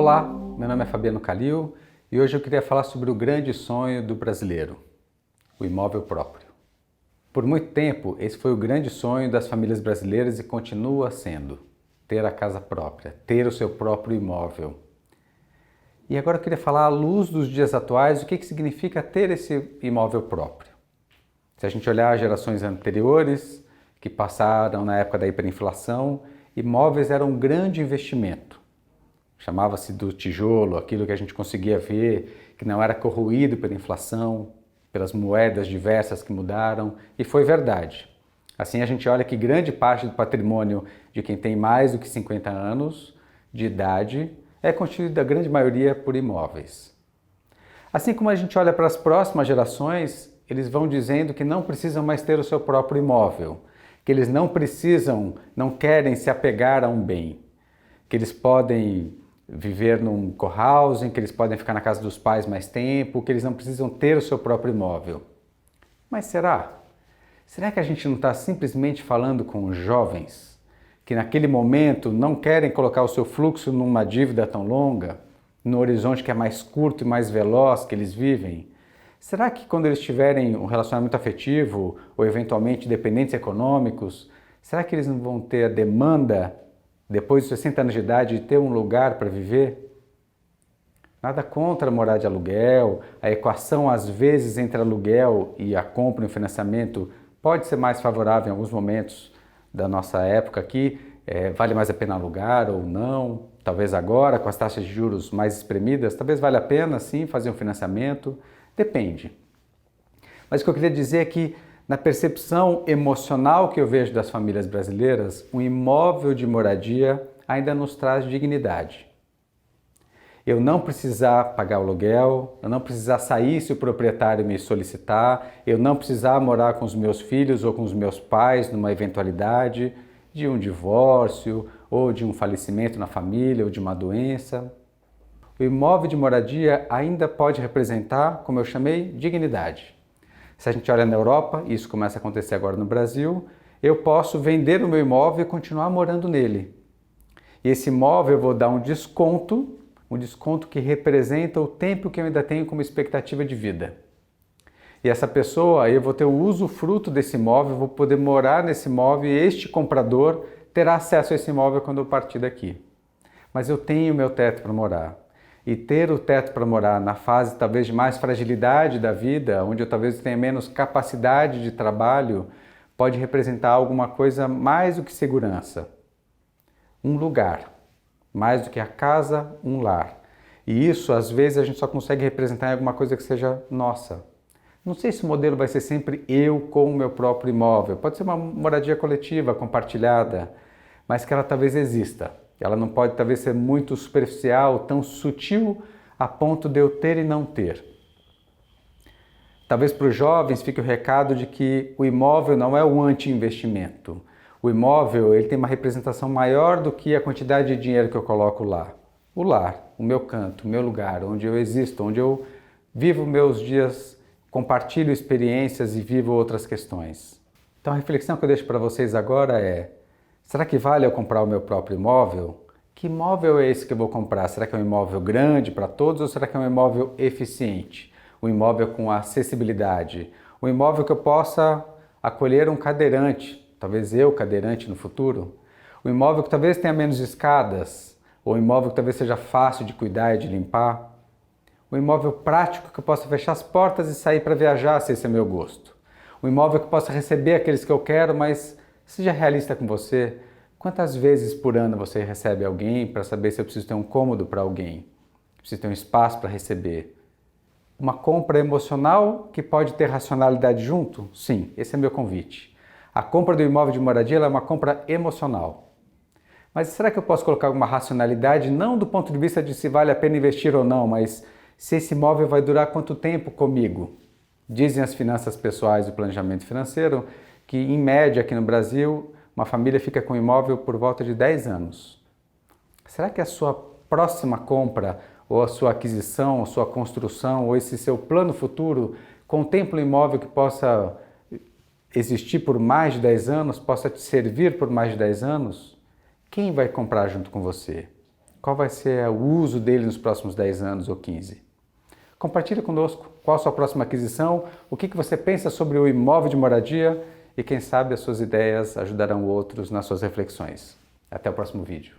Olá, meu nome é Fabiano Calil e hoje eu queria falar sobre o grande sonho do brasileiro, o imóvel próprio. Por muito tempo, esse foi o grande sonho das famílias brasileiras e continua sendo, ter a casa própria, ter o seu próprio imóvel. E agora eu queria falar à luz dos dias atuais, o que significa ter esse imóvel próprio. Se a gente olhar as gerações anteriores, que passaram na época da hiperinflação, imóveis eram um grande investimento. Chamava-se do tijolo, aquilo que a gente conseguia ver, que não era corroído pela inflação, pelas moedas diversas que mudaram, e foi verdade. Assim a gente olha que grande parte do patrimônio de quem tem mais do que 50 anos de idade é constituído, a grande maioria, por imóveis. Assim como a gente olha para as próximas gerações, eles vão dizendo que não precisam mais ter o seu próprio imóvel, que eles não querem se apegar a um bem, que eles podem viver num cohousing, que eles podem ficar na casa dos pais mais tempo, que eles não precisam ter o seu próprio imóvel. Mas será? Será que a gente não está simplesmente falando com os jovens, que naquele momento não querem colocar o seu fluxo numa dívida tão longa, no horizonte que é mais curto e mais veloz que eles vivem? Será que quando eles tiverem um relacionamento afetivo ou eventualmente dependentes econômicos, será que eles não vão ter a demanda, depois de 60 anos de idade, de ter um lugar para viver? Nada contra morar de aluguel, a equação às vezes entre aluguel e a compra e o financiamento pode ser mais favorável em alguns momentos da nossa época aqui, vale mais a pena alugar ou não, talvez agora com as taxas de juros mais espremidas, talvez valha a pena sim fazer um financiamento, depende. Mas o que eu queria dizer é que na percepção emocional que eu vejo das famílias brasileiras, um imóvel de moradia ainda nos traz dignidade. Eu não precisar pagar o aluguel, eu não precisar sair se o proprietário me solicitar, eu não precisar morar com os meus filhos ou com os meus pais numa eventualidade de um divórcio ou de um falecimento na família ou de uma doença. O imóvel de moradia ainda pode representar, como eu chamei, dignidade. Se a gente olha na Europa, e isso começa a acontecer agora no Brasil, eu posso vender o meu imóvel e continuar morando nele. E esse imóvel eu vou dar um desconto que representa o tempo que eu ainda tenho como expectativa de vida. E essa pessoa, eu vou ter o usufruto desse imóvel, vou poder morar nesse imóvel e este comprador terá acesso a esse imóvel quando eu partir daqui. Mas eu tenho meu teto para morar. E ter o teto para morar na fase talvez de mais fragilidade da vida, onde eu talvez tenha menos capacidade de trabalho, pode representar alguma coisa mais do que segurança. Um lugar. Mais do que a casa, um lar. E isso, às vezes, a gente só consegue representar em alguma coisa que seja nossa. Não sei se o modelo vai ser sempre eu com o meu próprio imóvel. Pode ser uma moradia coletiva, compartilhada, mas que ela talvez exista. Ela não pode talvez ser muito superficial, tão sutil a ponto de eu ter e não ter. Talvez para os jovens fique o recado de que o imóvel não é um anti-investimento. O imóvel ele tem uma representação maior do que a quantidade de dinheiro que eu coloco lá. O lar, o meu canto, o meu lugar, onde eu existo, onde eu vivo meus dias, compartilho experiências e vivo outras questões. Então a reflexão que eu deixo para vocês agora é: será que vale eu comprar o meu próprio imóvel? Que imóvel é esse que eu vou comprar? Será que é um imóvel grande para todos ou será que é um imóvel eficiente? Um imóvel com acessibilidade? Um imóvel que eu possa acolher um cadeirante, talvez eu cadeirante no futuro? Um imóvel que talvez tenha menos escadas? Ou um imóvel que talvez seja fácil de cuidar e de limpar? Um imóvel prático que eu possa fechar as portas e sair para viajar, se esse é meu gosto? Um imóvel que possa receber aqueles que eu quero, mas seja realista com você. Quantas vezes por ano você recebe alguém para saber se eu preciso ter um cômodo para alguém? Preciso ter um espaço para receber? Uma compra emocional que pode ter racionalidade junto? Sim, esse é meu convite. A compra do imóvel de moradia ela é uma compra emocional. Mas será que eu posso colocar alguma racionalidade, não do ponto de vista de se vale a pena investir ou não, mas se esse imóvel vai durar quanto tempo comigo? Dizem as finanças pessoais e o planejamento financeiro que, em média, aqui no Brasil, uma família fica com um imóvel por volta de 10 anos. Será que a sua próxima compra, ou a sua aquisição, ou sua construção, ou esse seu plano futuro contempla um imóvel que possa existir por mais de 10 anos, possa te servir por mais de 10 anos? Quem vai comprar junto com você? Qual vai ser o uso dele nos próximos 10 anos ou 15? Compartilhe conosco qual a sua próxima aquisição, o que você pensa sobre o imóvel de moradia e quem sabe as suas ideias ajudarão outros nas suas reflexões. Até o próximo vídeo.